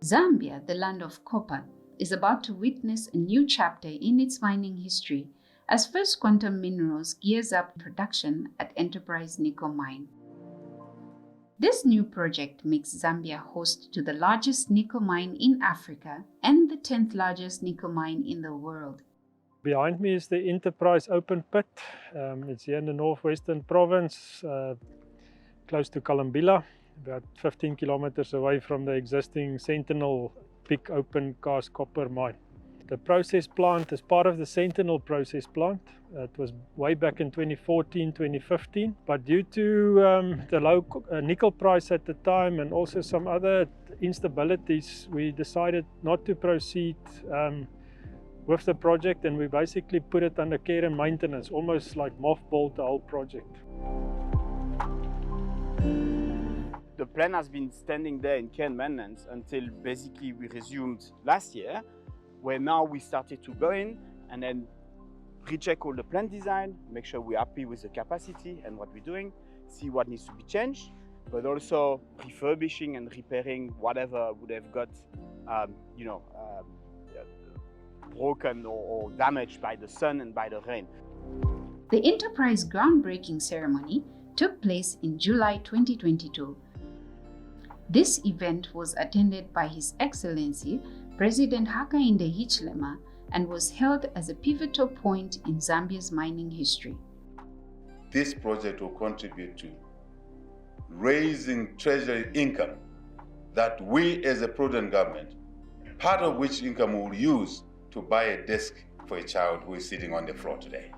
Zambia, the land of copper, is about to witness a new chapter in its mining history as First Quantum Minerals gears up production at Enterprise Nickel Mine. This new project makes Zambia host to the largest nickel mine in Africa and the 10th largest nickel mine in the world. Behind me is the Enterprise open pit. It's here in the northwestern province, close to Kalambila, about 15 kilometers away from the existing Sentinel big open cast copper mine. The process plant is part of the Sentinel process plant. It was way back in 2014, 2015, but due to the low nickel price at the time and also some other instabilities, we decided not to proceed with the project, and we basically put it under care and maintenance, almost like mothballed the whole project. The plan has been standing there in care and maintenance until basically we resumed last year, where now we started to go in and then recheck all the plant design, make sure we're happy with the capacity and what we're doing, see what needs to be changed, but also refurbishing and repairing whatever would have got, broken or damaged by the sun and by the rain. The Enterprise groundbreaking ceremony took place in July 2022. This event was attended by His Excellency President Hakainde Hichilema and was held as a pivotal point in Zambia's mining history. This project will contribute to raising treasury income that we as a prudent government, part of which income we will use to buy a desk for a child who is sitting on the floor today.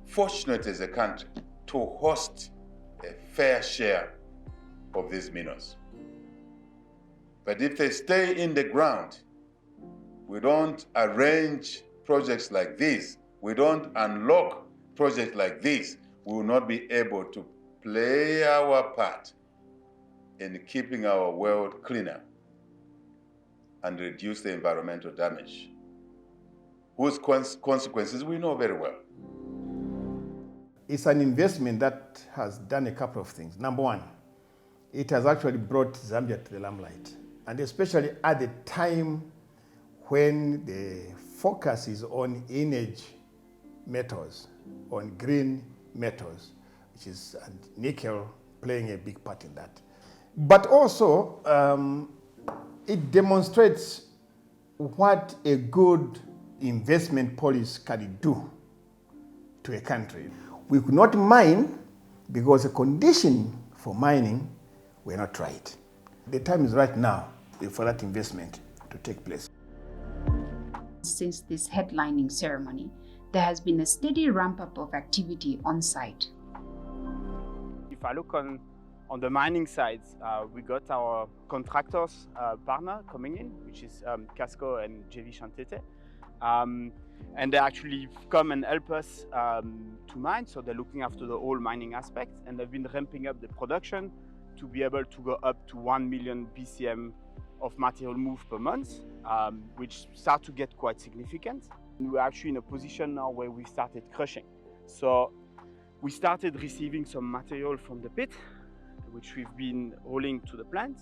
Fortunate as a country to host a fair share of these minerals. But if they stay in the ground, we don't arrange projects like this, we don't unlock projects like this, we will not be able to play our part in keeping our world cleaner and reduce the environmental damage, whose consequences we know very well. It's an investment that has done a couple of things. Number one, it has actually brought Zambia to the limelight, and especially at the time when the focus is on energy metals, on green metals, which is and nickel playing a big part in that. But also, it demonstrates what a good investment policy can do to a country. We could not mine because the condition for mining were not right. The time is right now for that investment to take place. Since this headlining ceremony, there has been a steady ramp-up of activity on site. If I look on the mining side, we got our contractors partner coming in, which is Casco and JV Chantete. And they actually come and help us to mine, so they're looking after the whole mining aspect, and they've been ramping up the production to be able to go up to 1 million BCM of material moved per month, which start to get quite significant. And we're actually in a position now where we started crushing. So we started receiving some material from the pit, which we've been hauling to the plant.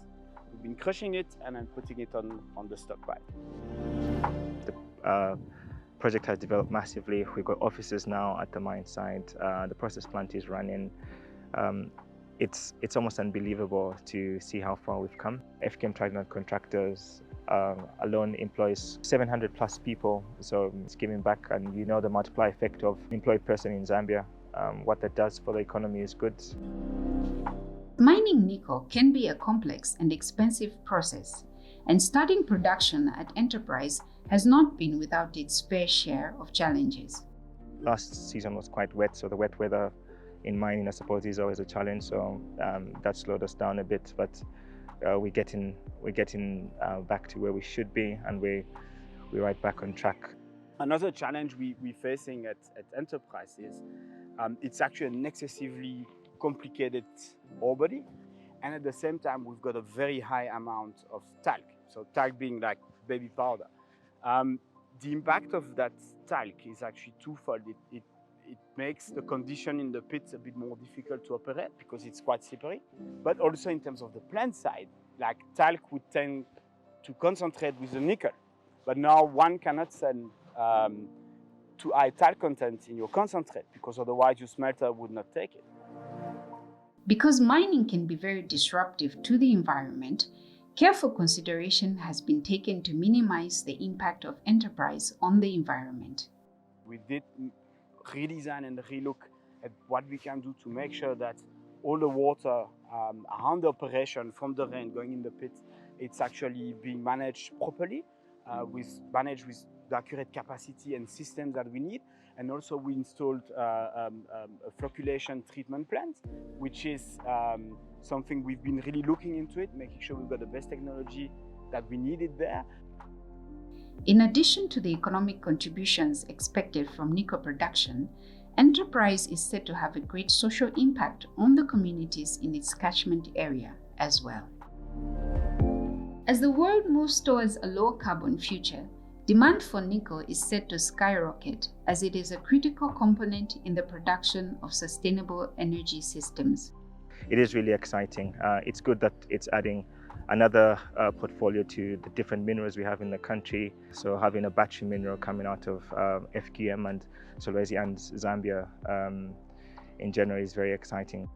We've been crushing it and then putting it on the stockpile. The project has developed massively. We've got offices now at the mine site. The process plant is running. It's almost unbelievable to see how far we've come. FKM Trigon Contractors alone employs 700 plus people, so it's giving back, and you know the multiplier effect of employed person in Zambia. What that does for the economy is good. Mining nickel can be a complex and expensive process, and starting production at Enterprise has not been without its fair share of challenges. Last season was quite wet, so the wet weather in mining, I suppose, is always a challenge. So that slowed us down a bit, but we're getting back to where we should be, and we're right back on track. Another challenge we're facing at Enterprise is it's actually an excessively complicated ore body, and at the same time we've got a very high amount of talc. So talc being like baby powder. The impact of that talc is actually twofold. It makes the condition in the pits a bit more difficult to operate because it's quite slippery. But also in terms of the plant side, like talc would tend to concentrate with the nickel. But now one cannot send too high talc content in your concentrate, because otherwise your smelter would not take it. Because mining can be very disruptive to the environment, careful consideration has been taken to minimize the impact of enterprise on the environment. We did redesign and relook at what we can do to make sure that all the water around the operation from the rain going in the pit, it's actually being managed properly, managed with the accurate capacity and systems that we need. And also we installed a flocculation treatment plant, which is something we've been really looking into it, making sure we've got the best technology that we needed there. In addition to the economic contributions expected from nickel production, enterprise is said to have a great social impact on the communities in its catchment area as well. As the world moves towards a low carbon future, demand for nickel is set to skyrocket as it is a critical component in the production of sustainable energy systems. It is really exciting. It's good that it's adding another portfolio to the different minerals we have in the country. So having a battery mineral coming out of FQM and Solwezi and Zambia in general is very exciting.